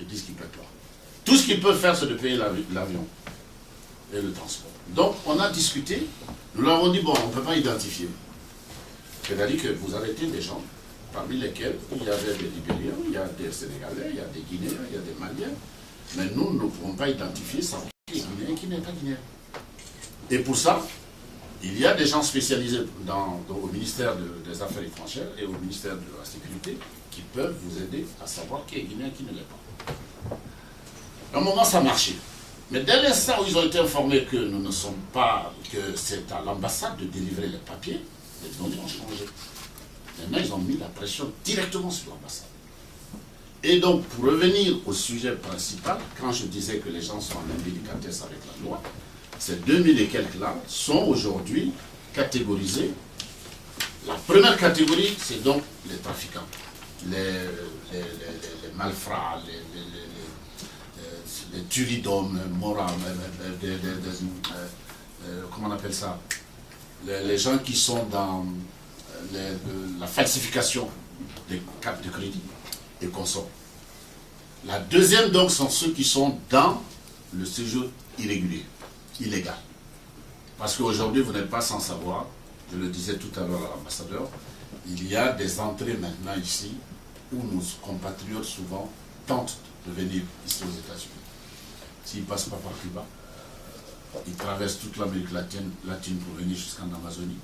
ils disent qu'ils ne paient pas. Tout ce qu'ils peuvent faire, c'est de payer l'avion et le transport. Donc, on a discuté, nous leur avons dit, bon, on ne peut pas identifier. C'est-à-dire que vous arrêtez des gens, parmi lesquels il y avait des Libériens, il y a des Sénégalais, il y a des Guinéens, il y a des Maliens, mais nous ne pouvons pas identifier ça qui est Guinéen et qui n'est pas Guinéen. Et pour ça, il y a des gens spécialisés au ministère des Affaires étrangères et au ministère de la Sécurité qui peuvent vous aider à savoir qui est Guinéen et qui ne l'est pas. À un moment, ça marchait. Mais dès l'instant où ils ont été informés que nous ne sommes pas, que c'est à l'ambassade de délivrer les papiers, les données ont changé. Maintenant, ils ont mis la pression directement sur l'ambassade. Et donc, pour revenir au sujet principal, quand je disais que les gens sont en indélicatesse avec la loi, ces 2000 et quelques là sont aujourd'hui catégorisés. La première catégorie, c'est donc les trafiquants, les malfrats, les tueries d'hommes, comment on appelle ça, les gens qui sont dans la falsification des cartes de crédit et consorts. La deuxième, donc, sont ceux qui sont dans le séjour irrégulier, illégal. Parce qu'aujourd'hui, vous n'êtes pas sans savoir, je le disais tout à l'heure à l'ambassadeur, il y a des entrées maintenant ici où nos compatriotes souvent tentent de venir ici aux États-Unis. S'ils ne passent pas par Cuba, ils traversent toute l'Amérique latine pour venir jusqu'en Amazonie.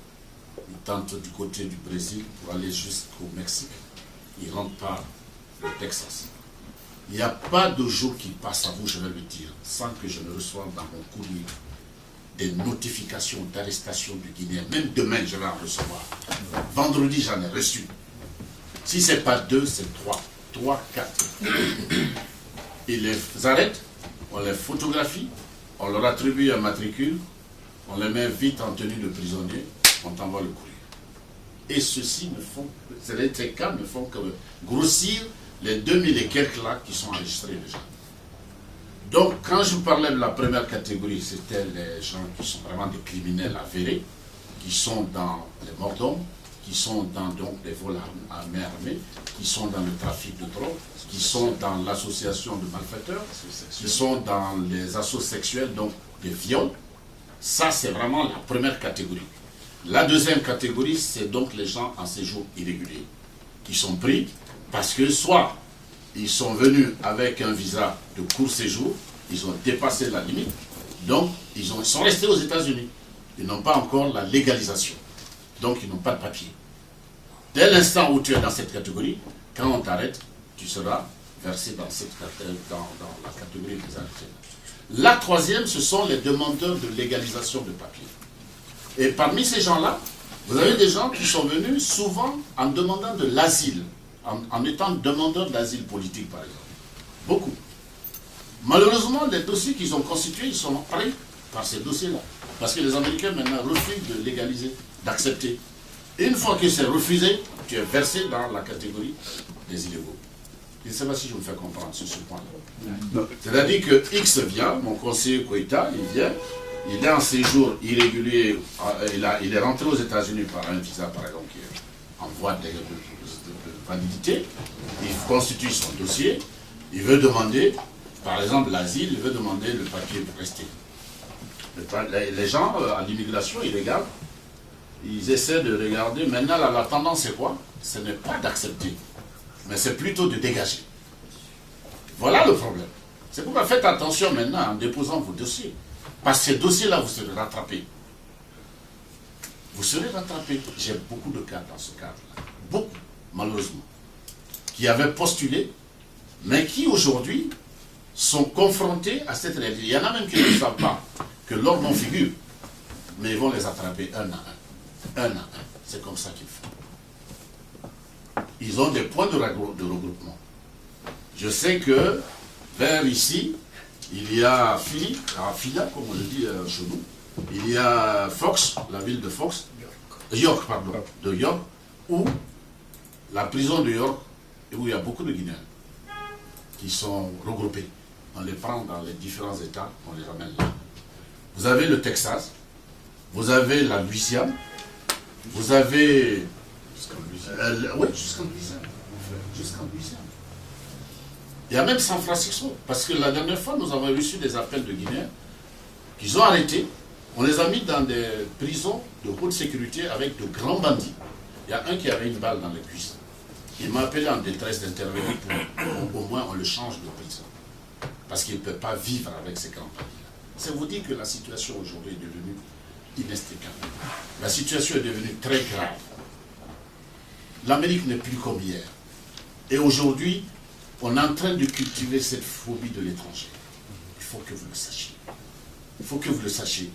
Ils tentent du côté du Brésil pour aller jusqu'au Mexique. Ils rentrent par le Texas. Il n'y a pas de jour qui passe, à vous, je vais le dire, sans que je ne reçoive dans mon courrier des notifications d'arrestation du Guinéen. Même demain, je vais en recevoir. Vendredi, j'en ai reçu. Si ce n'est pas 2, c'est 3. 3, 4. Ils les arrêtent, on les photographie, on leur attribue un matricule, on les met vite en tenue de prisonnier, on t'envoie le courrier. Et ceux-ci ne font, ces cas ne font que grossir les 2000 et quelques là qui sont enregistrés déjà. Donc, quand je vous parlais de la première catégorie, c'était les gens qui sont vraiment des criminels avérés, qui sont dans les morts d'hommes, qui sont dans donc, des vols armés, qui sont dans le trafic de drogue, qui sont dans l'association de malfaiteurs, qui sont dans les assos sexuels, donc des viols. Ça, c'est vraiment la première catégorie. La deuxième catégorie, c'est donc les gens en séjour irrégulier, qui sont pris parce que soit ils sont venus avec un visa de court séjour, ils ont dépassé la limite, donc ils sont restés aux États-Unis. Ils n'ont pas encore la légalisation, donc ils n'ont pas de papier. Dès l'instant où tu es dans cette catégorie, quand on t'arrête, tu seras versé dans la catégorie des arrêtés. La troisième, ce sont les demandeurs de légalisation de papier. Et parmi ces gens-là, vous avez des gens qui sont venus souvent en demandant de l'asile, en étant demandeurs d'asile politique, par exemple. Beaucoup. Malheureusement, les dossiers qu'ils ont constitués, ils sont pris par ces dossiers-là. Parce que les Américains, maintenant, refusent de légaliser, d'accepter. Et une fois que c'est refusé, tu es versé dans la catégorie des illégaux. Je ne sais pas si je me fais comprendre sur ce point-là. C'est-à-dire que X vient, mon conseiller Koïta, il vient, il est en séjour irrégulier, il est rentré aux États-Unis par un visa, par exemple, qui est en voie de validité, il constitue son dossier, il veut demander, par exemple, l'asile, il veut demander le papier pour rester. Les gens, à l'immigration illégale, ils essaient de regarder, maintenant, la tendance c'est quoi? Ce n'est pas d'accepter, mais c'est plutôt de dégager. Voilà le problème. C'est pourquoi faites attention maintenant en déposant vos dossiers. Parce que ces dossiers-là, vous serez rattrapés. Vous serez rattrapés. J'ai beaucoup de cas dans ce cadre-là. Beaucoup, malheureusement. Qui avaient postulé, mais qui aujourd'hui sont confrontés à cette réalité. Il y en a même qui ne savent pas que leur nom figure, mais ils vont les attraper un à un. Un à un. C'est comme ça qu'ils font. Ils ont des points de regroupement. Je sais que vers ici, il y a Fida, comme on le dit chez nous. Il y a Fox, la ville de Fox, York, pardon, de York, où la prison de York, où il y a beaucoup de Guinéens qui sont regroupés. On les prend dans les différents États, on les ramène là. Vous avez le Texas, vous avez la Louisiane, vous avez... Jusqu'en Louisiane. Oui, jusqu'en Louisiane. Jusqu'en Louisiane. Il y a même San Francisco, parce que la dernière fois, nous avons reçu des appels de Guinéens qu'ils ont arrêtés. On les a mis dans des prisons de haute sécurité avec de grands bandits. Il y a un qui avait une balle dans les cuisses. Il m'a appelé en détresse d'intervenir pour au moins on le change de prison. Parce qu'il ne peut pas vivre avec ces grands bandits-là. C'est vous dire que la situation aujourd'hui est devenue inextricable. La situation est devenue très grave. L'Amérique n'est plus comme hier. Et aujourd'hui, on est en train de cultiver cette phobie de l'étranger. Il faut que vous le sachiez. Il faut que vous le sachiez.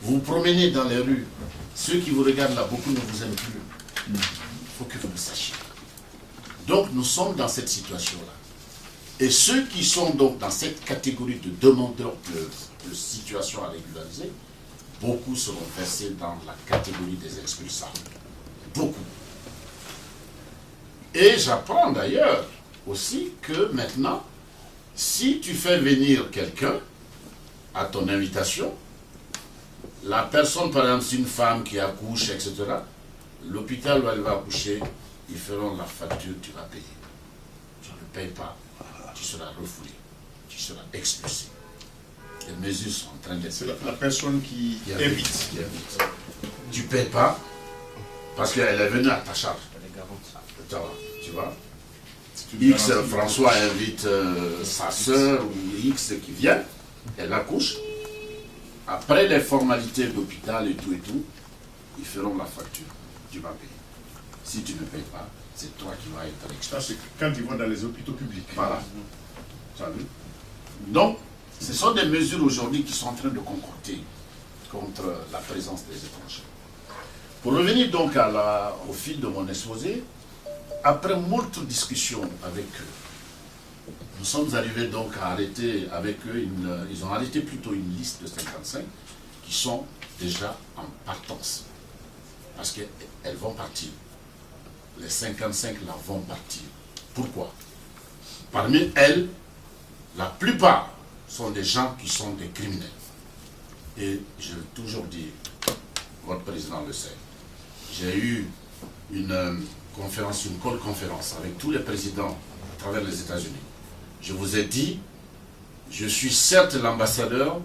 Vous vous promenez dans les rues, ceux qui vous regardent là, beaucoup ne vous aiment plus. Il faut que vous le sachiez. Donc nous sommes dans cette situation-là. Et ceux qui sont donc dans cette catégorie de demandeurs de situation à régulariser, beaucoup seront versés dans la catégorie des expulsables. Beaucoup. Et j'apprends d'ailleurs aussi que maintenant, si tu fais venir quelqu'un à ton invitation, la personne, par exemple, c'est une femme qui accouche, etc., l'hôpital où elle va accoucher, ils feront la facture, tu vas payer. Tu ne payes pas, tu seras refoulé, tu seras expulsé. Les mesures sont en train d'être... C'est la personne qui invite. Tu ne payes pas, parce qu'elle est venue à ta charge. Tu vois, X, François invite sa soeur ou X qui vient, elle accouche. Après les formalités d'hôpital et tout, ils feront la facture. Tu vas payer. Si tu ne payes pas, c'est toi qui vas être expulsé. Ça, c'est quand ils vont dans les hôpitaux publics. Voilà. Tu as vu? Donc, ce sont des mesures aujourd'hui qui sont en train de concocter contre la présence des étrangers. Pour revenir donc au fil de mon exposé, après moult discussions avec eux, nous sommes arrivés donc à arrêter avec eux, ils ont arrêté plutôt une liste de 55 qui sont déjà en partance. Parce qu'elles vont partir. Les 55 là vont partir. Pourquoi? Parmi elles, la plupart sont des gens qui sont des criminels. Et je l'ai toujours dit, votre président le sait, j'ai eu une conférence, une call conférence avec tous les présidents à travers les États-Unis. Je vous ai dit, je suis certes l'ambassadeur,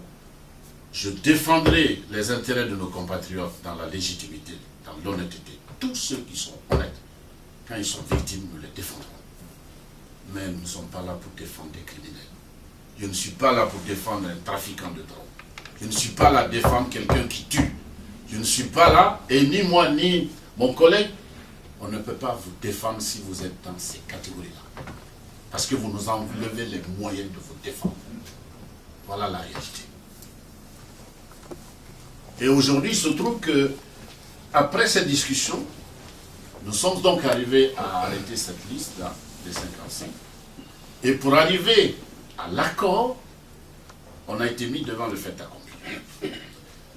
je défendrai les intérêts de nos compatriotes dans la légitimité, dans l'honnêteté. Tous ceux qui sont honnêtes, quand ils sont victimes, nous les défendrons. Mais nous ne sommes pas là pour défendre des criminels. Je ne suis pas là pour défendre un trafiquant de drogue. Je ne suis pas là pour défendre quelqu'un qui tue. Je ne suis pas là, et ni moi, ni mon collègue, on ne peut pas vous défendre si vous êtes dans ces catégories-là. Parce que vous nous enlevez les moyens de vous défendre. Voilà la réalité. Et aujourd'hui, il se trouve que, après cette discussion, nous sommes donc arrivés à arrêter cette liste-là, des 55. Et pour arriver à l'accord, on a été mis devant le fait accompli.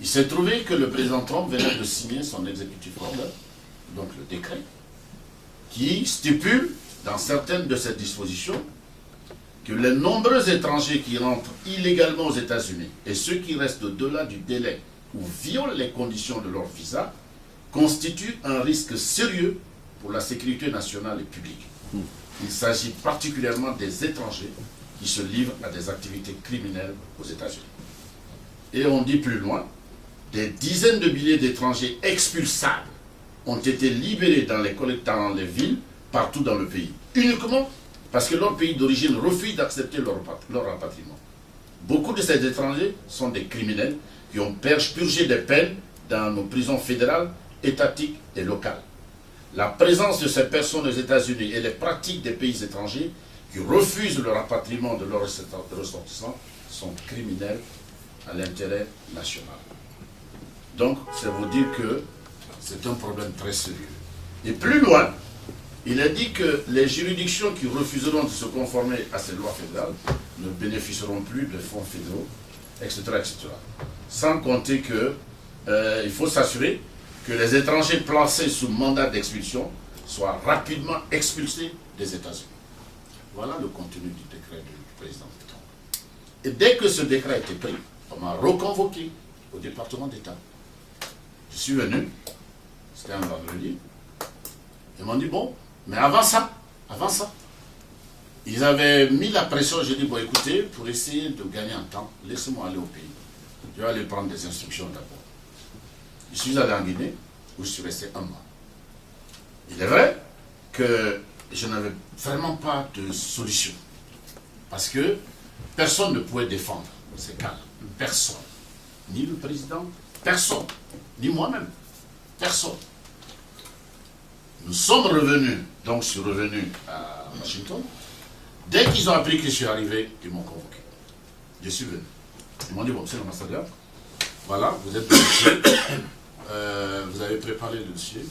Il s'est trouvé que le président Trump venait de signer son executive order, donc le décret, qui stipule dans certaines de ces dispositions que les nombreux étrangers qui rentrent illégalement aux États-Unis et ceux qui restent au-delà du délai ou violent les conditions de leur visa constituent un risque sérieux pour la sécurité nationale et publique. Il s'agit particulièrement des étrangers qui se livrent à des activités criminelles aux États-Unis. Et on dit plus loin, des dizaines de milliers d'étrangers expulsables ont été libérés dans les villes, partout dans le pays. Uniquement parce que leur pays d'origine refuse d'accepter leur rapatriement. Beaucoup de ces étrangers sont des criminels qui ont purgé des peines dans nos prisons fédérales, étatiques et locales. La présence de ces personnes aux États-Unis et les pratiques des pays étrangers qui refusent le rapatriement de leurs ressortissants sont criminels à l'intérêt national. Donc, c'est vous dire que c'est un problème très sérieux. Et plus loin, il est dit que les juridictions qui refuseront de se conformer à ces lois fédérales ne bénéficieront plus de fonds fédéraux, etc. etc. Sans compter qu'il faut s'assurer que les étrangers placés sous mandat d'expulsion soient rapidement expulsés des États-Unis. Voilà le contenu du décret du président Trump. Et dès que ce décret a été pris, on m'a reconvoqué au département d'État. Je suis venu, c'était un vendredi, ils m'ont dit, bon, mais avant ça, Ils avaient mis la pression, j'ai dit, bon écoutez, pour essayer de gagner un temps, laissez-moi aller au pays. Je vais aller prendre des instructions d'abord. Je suis allé en Guinée, où je suis resté un mois. Il est vrai que je n'avais vraiment pas de solution. Parce que personne ne pouvait défendre ces cas-là. Personne. Ni le président, personne. Ni moi-même. Personne. Nous sommes revenus, donc je suis revenu à Washington. Dès qu'ils ont appris que je suis arrivé, ils m'ont convoqué. Je suis venu. Ils m'ont dit, bon, monsieur l'ambassadeur, voilà, vous êtes le dossier, vous avez préparé le dossier.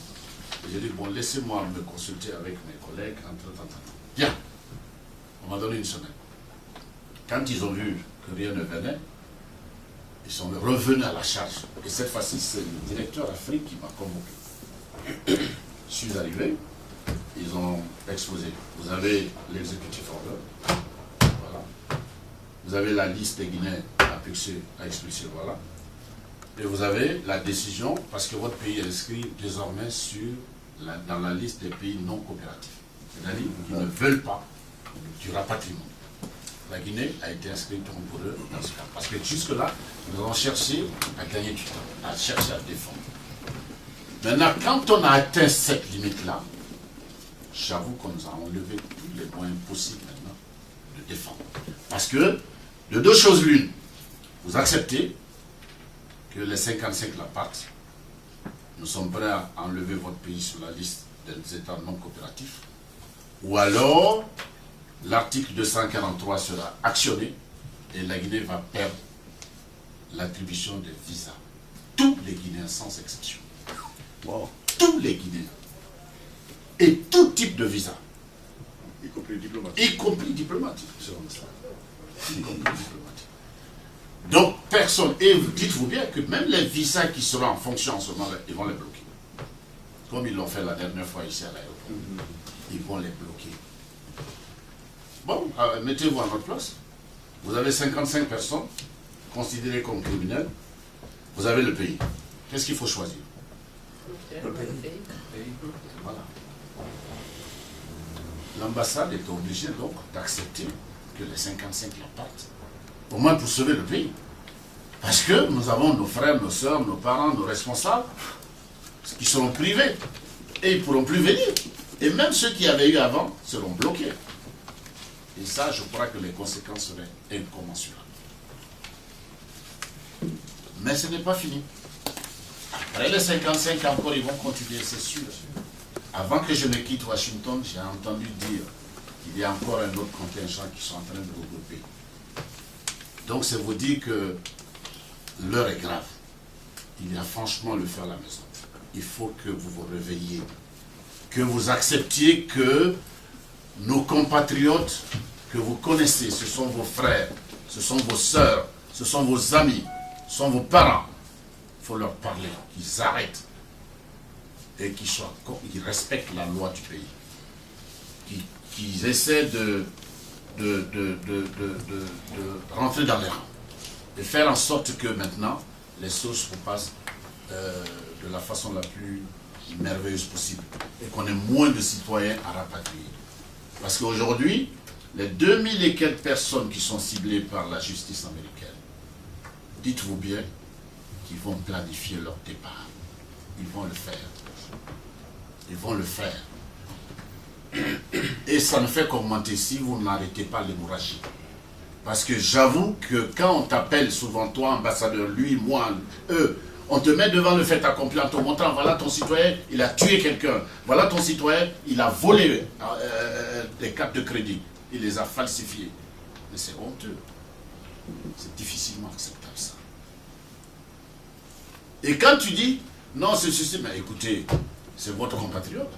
J'ai dit, bon, laissez-moi me consulter avec mes collègues, Bien. On m'a donné une semaine. Quand ils ont vu que rien ne venait, ils sont revenus à la charge. Et cette fois-ci, c'est le directeur Afrique qui m'a convoqué. Je suis arrivé, ils ont exposé. Vous avez l'exécutif order, voilà. Vous avez la liste des Guinéens à expulser, voilà. Et vous avez la décision, parce que votre pays est inscrit désormais dans la liste des pays non coopératifs. C'est-à-dire qu'ils ne veulent pas du rapatriement. La Guinée a été inscrite pour eux dans ce cas. Parce que jusque-là, nous avons cherché à gagner du temps, à chercher à défendre. Maintenant, quand on a atteint cette limite-là, j'avoue qu'on nous a enlevé tous les moyens possibles maintenant de défendre. Parce que, de deux choses l'une, vous acceptez que les 55 la partent, nous sommes prêts à enlever votre pays sur la liste des États non coopératifs, ou alors l'article 243 sera actionné et la Guinée va perdre l'attribution des visas. Tous les Guinéens sans exception. Wow. Tous les Guinéens. Et tout type de visa. Y compris diplomatique. Y compris diplomatique, selon ça. Y compris diplomatique. Donc, personne, et dites-vous bien que même les visas qui seront en fonction en ce moment, ils vont les bloquer. Comme ils l'ont fait la dernière fois ici à l'aéroport. Ils vont les bloquer. Bon, mettez-vous à notre place. Vous avez 55 personnes considérées comme criminelles. Vous avez le pays. Qu'est-ce qu'il faut choisir? Le pays. Voilà. L'ambassade est obligée donc d'accepter que les 55 la partent. Au moins pour sauver le pays. Parce que nous avons nos frères, nos soeurs, nos parents, nos responsables qui seront privés. Et ils ne pourront plus venir. Et même ceux qui avaient eu avant seront bloqués. Et ça, je crois que les conséquences seraient incommensurables. Mais ce n'est pas fini. Après les 55 encore, ils vont continuer, c'est sûr. Avant que je ne quitte Washington, j'ai entendu dire qu'il y a encore un autre contingent qui sont en train de regrouper. Donc c'est vous dire que l'heure est grave. Il y a franchement le feu à la maison. Il faut que vous vous réveilliez. Que vous acceptiez que nos compatriotes que vous connaissez, ce sont vos frères, ce sont vos sœurs, ce sont vos amis, ce sont vos parents. Il faut leur parler, qu'ils arrêtent et qu'ils respectent la loi du pays. Qu'ils essaient de rentrer dans les rangs et faire en sorte que maintenant les choses se passent de la façon la plus merveilleuse possible et qu'on ait moins de citoyens à rapatrier. Parce qu'aujourd'hui, les 2000 et quelques personnes qui sont ciblées par la justice américaine, dites-vous bien qu'ils vont planifier leur départ. Ils vont le faire. Ils vont le faire. Et ça ne fait qu'augmenter si vous n'arrêtez pas l'hémorragie. Parce que j'avoue que quand on t'appelle souvent toi, ambassadeur, lui, moi, eux, on te met devant le fait accompli en te montrant, voilà ton citoyen, il a tué quelqu'un. Voilà ton citoyen, il a volé des cartes de crédit. Il les a falsifiées. Mais c'est honteux. C'est difficilement acceptable ça. Et quand tu dis, non, c'est ceci, mais écoutez, c'est votre compatriote.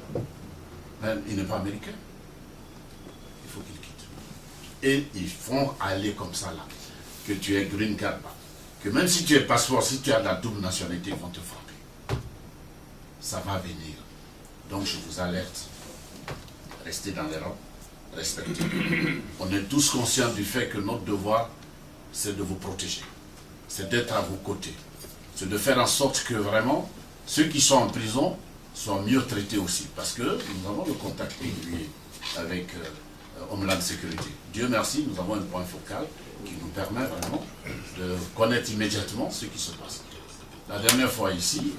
Ben, il n'est pas américain. Il faut qu'il quitte. Et ils font aller comme ça là. Que tu es green card, que même si tu es passeport, si tu as la double nationalité, ils vont te frapper. Ça va venir. Donc je vous alerte. Restez dans les rangs. Respectez. On est tous conscients du fait que notre devoir, c'est de vous protéger. C'est d'être à vos côtés. C'est de faire en sorte que vraiment, ceux qui sont en prison soient mieux traités aussi. Parce que nous avons le contact régulier avec Homeland Security. Dieu merci, nous avons un point focal qui nous permet vraiment de connaître immédiatement ce qui se passe. La dernière fois ici,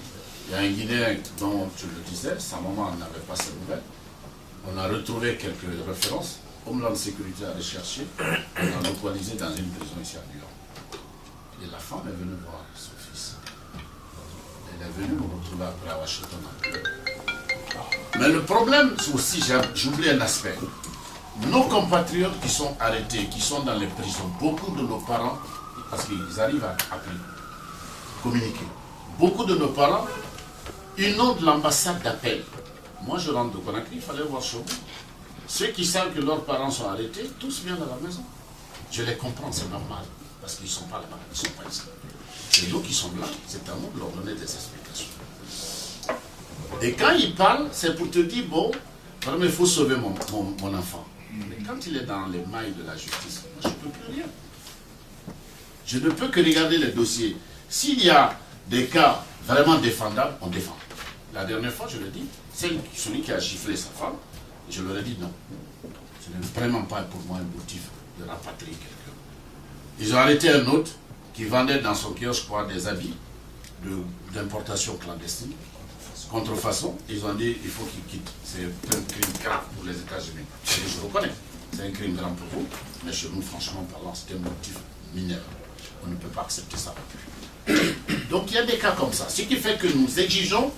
il y a un Guinéen dont tu le disais, sa maman n'avait pas ses nouvelles. On a retrouvé quelques références. Homeland Security a recherché, on a localisé dans une prison ici à New York. Et la femme est venue voir son fils. Elle est venue nous retrouver après à Washington. Mais le problème aussi, j'oublie un aspect. Nos compatriotes qui sont arrêtés, qui sont dans les prisons, beaucoup de nos parents, parce qu'ils arrivent à communiquer, beaucoup de nos parents, ils n'ont de l'ambassade d'appel. Moi, je rentre de Conakry, il fallait voir chez vous. Ceux qui savent que leurs parents sont arrêtés, tous viennent à la maison. Je les comprends, c'est normal, parce qu'ils ne sont pas là-bas, ils ne sont pas ici. C'est nous qui sommes là, c'est à nous de leur donner des explications. Et quand ils parlent, c'est pour te dire, bon, vraiment, il faut sauver mon enfant. Mais quand il est dans les mailles de la justice, moi, je ne peux plus rien. Je ne peux que regarder les dossiers. S'il y a des cas vraiment défendables, on défend. La dernière fois, je l'ai dit, celui qui a giflé sa femme, je leur ai dit non. Ce n'est vraiment pas pour moi un motif de rapatrier quelqu'un. Ils ont arrêté un autre qui vendait dans son kiosque, je crois, des habits d'importation clandestine, contrefaçon. Ils ont dit il faut qu'il quitte. C'est un crime grave pour les États-Unis. Je reconnais, c'est un crime grave pour vous, mais chez nous, franchement parlant, c'est un motif mineur. On ne peut pas accepter ça. Donc il y a des cas comme ça. Ce qui fait que nous exigeons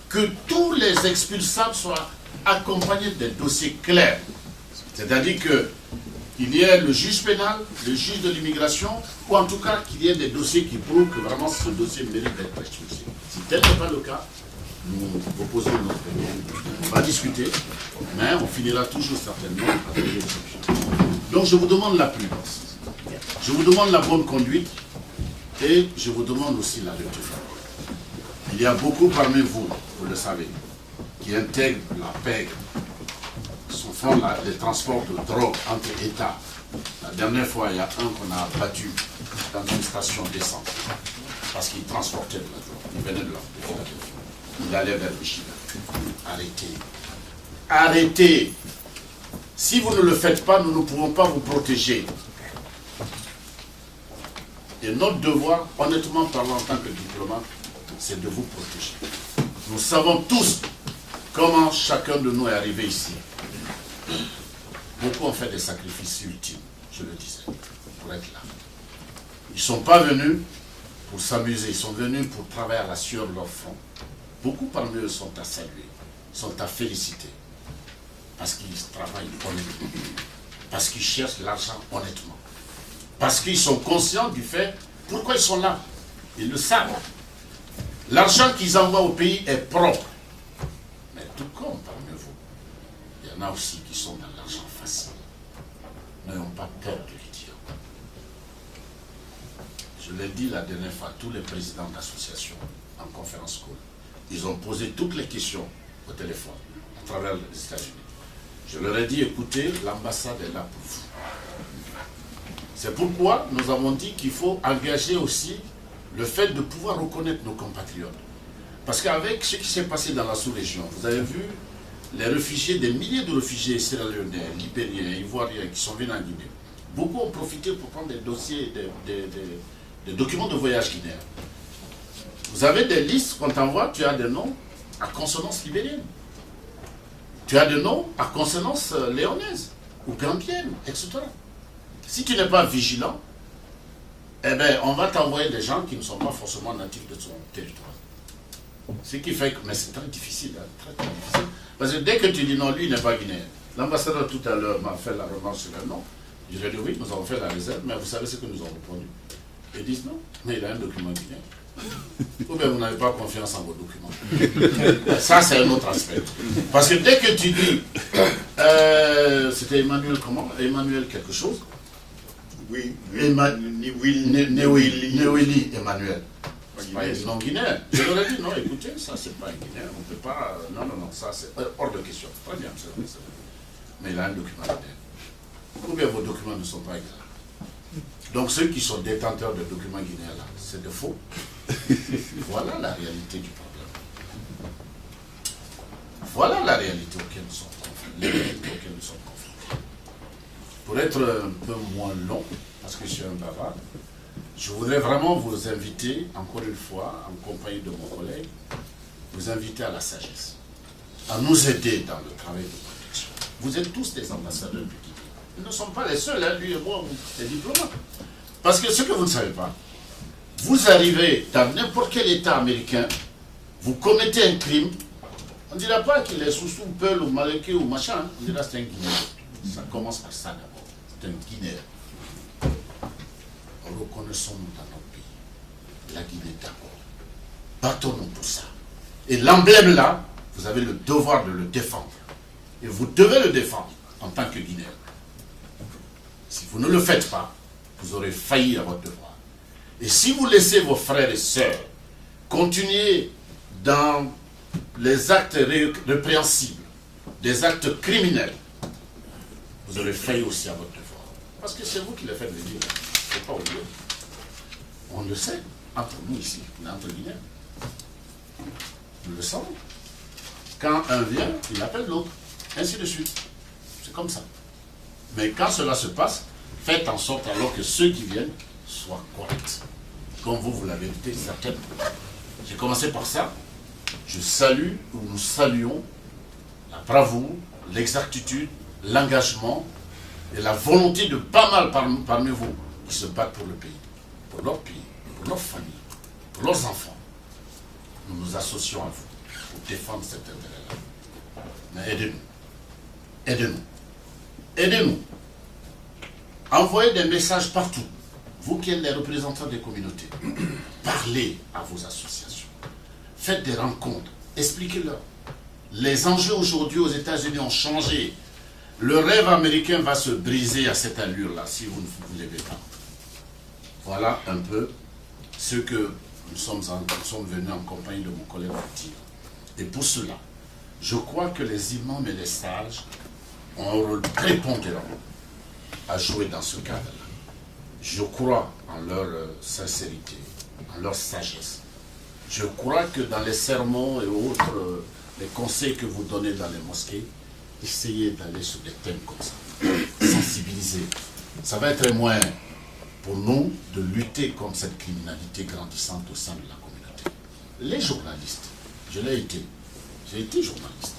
que tous les expulsables soient accompagnés de dossiers clairs. C'est-à-dire qu'il y ait le juge pénal, le juge de l'immigration, ou en tout cas qu'il y ait des dossiers qui prouvent que vraiment ce dossier mérite d'être expulsé. Si tel n'est pas le cas, nous proposons notre opinion. On va discuter, mais on finira toujours certainement avec des exceptions. Donc je vous demande la prudence. Je vous demande la bonne conduite et je vous demande aussi la retenue. Il y a beaucoup parmi vous, vous le savez, qui intègrent la pègre, qui font les transports de drogue entre États. La dernière fois, il y a un qu'on a abattu dans une station d'essence parce qu'il transportait de la drogue. Il venait de là, de Philadelphie. Il allait vers Michigan. Arrêtez. Arrêtez. Si vous ne le faites pas, nous ne pouvons pas vous protéger. Et notre devoir, honnêtement parlant en tant que diplomate, c'est de vous protéger. Nous savons tous comment chacun de nous est arrivé ici. Beaucoup ont fait des sacrifices ultimes, je le disais, pour être là. Ils ne sont pas venus pour s'amuser, ils sont venus pour travailler à la sueur de leur front. Beaucoup parmi eux sont à saluer, sont à féliciter, parce qu'ils travaillent honnêtement, parce qu'ils cherchent l'argent honnêtement, parce qu'ils sont conscients du fait pourquoi ils sont là. Ils le savent. L'argent qu'ils envoient au pays est propre. Mais tout comme parmi vous, il y en a aussi qui sont dans l'argent facile. N'ayons pas peur de le dire. Je l'ai dit la dernière fois à tous les présidents d'associations en conférence call. Ils ont posé toutes les questions au téléphone à travers les États-Unis. Je leur ai dit, écoutez, l'ambassade est là pour vous. C'est pourquoi nous avons dit qu'il faut engager aussi le fait de pouvoir reconnaître nos compatriotes. Parce qu'avec ce qui s'est passé dans la sous-région, vous avez vu les réfugiés, des milliers de réfugiés sierra-léonais, libériens, ivoiriens qui sont venus en Guinée. Beaucoup ont profité pour prendre des dossiers, des documents de voyage guinéens. Vous avez des listes qu'on t'envoie, tu as des noms à consonance libérienne. Tu as des noms à consonance léonaise ou gambienne, etc. Si tu n'es pas vigilant, eh bien, on va t'envoyer des gens qui ne sont pas forcément natifs de ton territoire. Ce qui fait que, mais c'est très difficile, hein, très, très difficile. Parce que dès que tu dis non, lui, il n'est pas guinéen. L'ambassadeur tout à l'heure m'a fait la remarque sur le nom. Je lui ai dit oui, nous avons fait la réserve, mais vous savez ce que nous avons répondu. Ils disent non, mais il a un document guinéen. Ou bien vous n'avez pas confiance en vos documents. Ça, c'est un autre aspect. Parce que dès que tu dis, c'était Emmanuel comment? Emmanuel quelque chose. Oui, Néouili Emmanuel. C'est pas un nom guinéen. Je leur ai dit, non, écoutez, ça c'est pas un guinéen, on ne peut pas. Non, ça c'est hors de question. Très bien, c'est vrai. Mais il a un document guinéen. Ou bien vos documents ne sont pas exacts. Donc ceux qui sont détenteurs de documents guinéens là, c'est de faux. Voilà la réalité du problème. Voilà la réalité auquel nous sommes confrontés. pour être un peu moins long, parce que je suis un bavard, je voudrais vraiment vous inviter, encore une fois, en compagnie de mon collègue, vous inviter à la sagesse, à nous aider dans le travail de protection. Vous êtes tous des ambassadeurs du Guinée. Nous ne sommes pas les seuls, hein, lui et moi, les diplomates. Parce que ce que vous ne savez pas, vous arrivez dans n'importe quel État américain, vous commettez un crime, on ne dira pas qu'il est sous Peul ou Maléké ou machin, hein. On dira c'est un Guinéen. Ça commence par ça d'abord. C'est un Guinéen. Reconnaissons-nous dans notre pays. La Guinée d'abord. Battons-nous pour ça. Et l'emblème là, vous avez le devoir de le défendre. Et vous devez le défendre en tant que Guinéen. Si vous ne le faites pas, vous aurez failli à votre devoir. Et si vous laissez vos frères et sœurs continuer dans les actes répréhensibles, des actes criminels, vous aurez failli aussi à votre devoir. Parce que c'est vous qui le faites venir. Il ne faut pas oublier. On le sait, entre nous ici, on est entre Guinéens. Nous le savons. Quand un vient, il appelle l'autre. Ainsi de suite. C'est comme ça. Mais quand cela se passe, faites en sorte alors que ceux qui viennent soient corrects. Comme vous l'avez dit certainement. J'ai commencé par ça. Je salue, ou nous saluons, la bravoure, l'exactitude, l'engagement et la volonté de pas mal parmi vous qui se battent pour le pays, pour leur famille, pour leurs enfants. Nous nous associons à vous pour défendre cet intérêt-là. Mais aidez-nous. Aidez-nous. Aidez-nous. Envoyez des messages partout. Vous qui êtes les représentants des communautés, parlez à vos associations. Faites des rencontres. Expliquez-leur. Les enjeux aujourd'hui aux États-Unis ont changé. Le rêve américain va se briser à cette allure-là si vous ne vous levez pas. Voilà un peu ce que nous sommes venus en compagnie de mon collègue pour dire. Et pour cela, je crois que les imams et les sages ont un rôle prépondérant à jouer dans ce cadre-là. Je crois en leur sincérité, en leur sagesse. Je crois que dans les sermons et autres, les conseils que vous donnez dans les mosquées, essayez d'aller sur des thèmes comme ça, sensibiliser. Ça va être un moyen pour nous de lutter contre cette criminalité grandissante au sein de la communauté. Les journalistes, je l'ai été, j'ai été journaliste.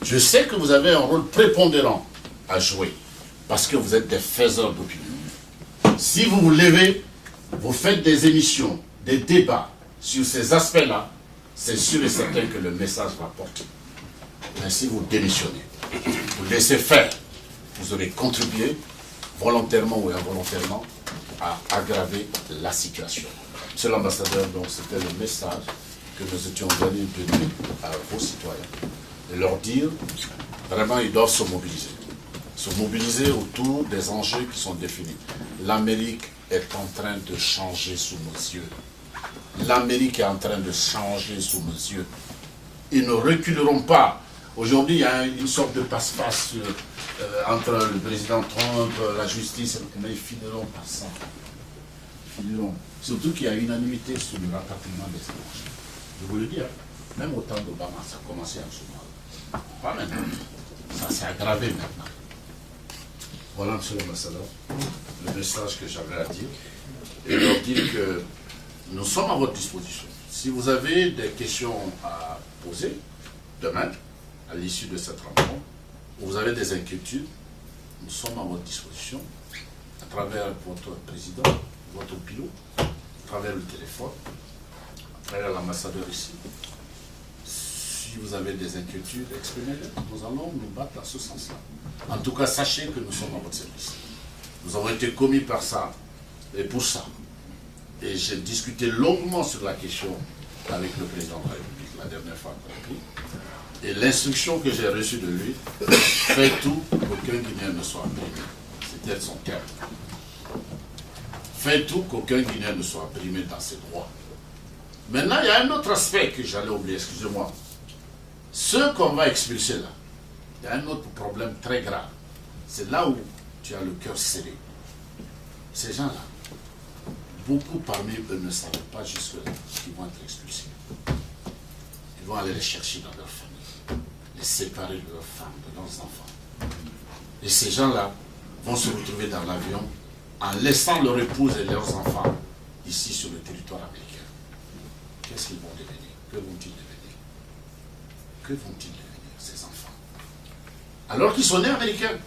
Je sais que vous avez un rôle prépondérant à jouer, parce que vous êtes des faiseurs d'opinion. Si vous vous levez, vous faites des émissions, des débats sur ces aspects-là, c'est sûr et certain que le message va porter. Mais si vous démissionnez, vous laissez faire, vous aurez contribué, volontairement ou involontairement, à aggraver la situation. Monsieur l'ambassadeur, donc c'était le message que nous étions venus donner à vos citoyens. Et leur dire, vraiment, ils doivent se mobiliser. Se mobiliser autour des enjeux qui sont définis. L'Amérique est en train de changer sous nos yeux. L'Amérique est en train de changer sous nos yeux. Ils ne reculeront pas. Aujourd'hui, il y a une sorte de passe-passe entre le président Trump, la justice, mais ils finiront par ça. Ils finiront. Surtout qu'il y a unanimité sur le rapatriement des étrangers. Je vous le dis, même au temps d'Obama, ça a commencé en ce moment. Pas maintenant. Ça s'est aggravé maintenant. Voilà, monsieur l'ambassadeur, le message que j'avais à dire. Et leur dire que nous sommes à votre disposition. Si vous avez des questions à poser demain, à l'issue de cette rencontre, ou vous avez des inquiétudes, nous sommes à votre disposition, à travers votre président, votre bureau, à travers le téléphone, à travers l'ambassadeur ici. Si vous avez des inquiétudes, exprimez-les. Nous allons nous battre à ce sens-là. En tout cas, sachez que nous sommes à votre service. Nous avons été commis par ça et pour ça. Et j'ai discuté longuement sur la question avec le président de la République la dernière fois qu'on a pris. Et l'instruction que j'ai reçue de lui, fait tout pour qu'aucun Guinéen ne soit brimé. C'était son terme. Fait tout qu'aucun Guinéen ne soit brimé dans ses droits. Maintenant, il y a un autre aspect que j'allais oublier, excusez-moi. Ceux qu'on va expulser là, il y a un autre problème très grave. C'est là où tu as le cœur scellé. Ces gens-là, beaucoup parmi eux ne savent pas jusque-là qu'ils vont être expulsés. Ils vont aller les chercher dans leur famille, les séparer de leurs femmes, de leurs enfants. Et ces gens-là vont se retrouver dans l'avion en laissant leur épouse et leurs enfants ici sur le territoire américain. Qu'est-ce qu'ils vont devenir? Que vont-ils devenir? Que vont-ils devenir, ces enfants? Alors qu'ils sont nés américains.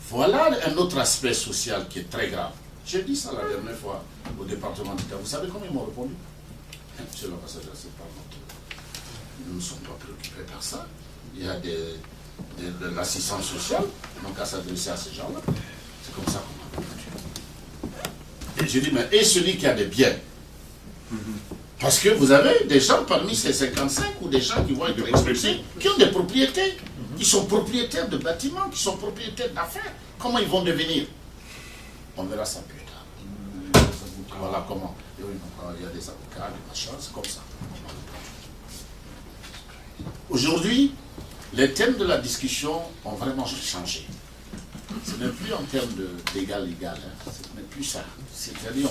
Voilà un autre aspect social qui est très grave. J'ai dit ça la dernière fois au département d'État. Vous savez comment ils m'ont répondu? Monsieur l'ambassadeur, c'est pas notre... Nous ne sommes pas préoccupés par ça. Il y a de l'assistance sociale, donc à s'adresser à ces gens-là. C'est comme ça qu'on a répondu. Et je dis, mais et celui qui a des biens? Parce que vous avez des gens parmi ces 55 ou des gens qui vont être expulsés, qui ont des propriétés, qui sont propriétaires de bâtiments, qui sont propriétaires d'affaires. Comment ils vont devenir? On verra ça plus tard. Voilà comment. Il y a des avocats, des machins, c'est comme ça. Aujourd'hui, les thèmes de la discussion ont vraiment changé. Ce n'est plus en termes d'égal-égal, ce n'est plus ça. C'est-à-dire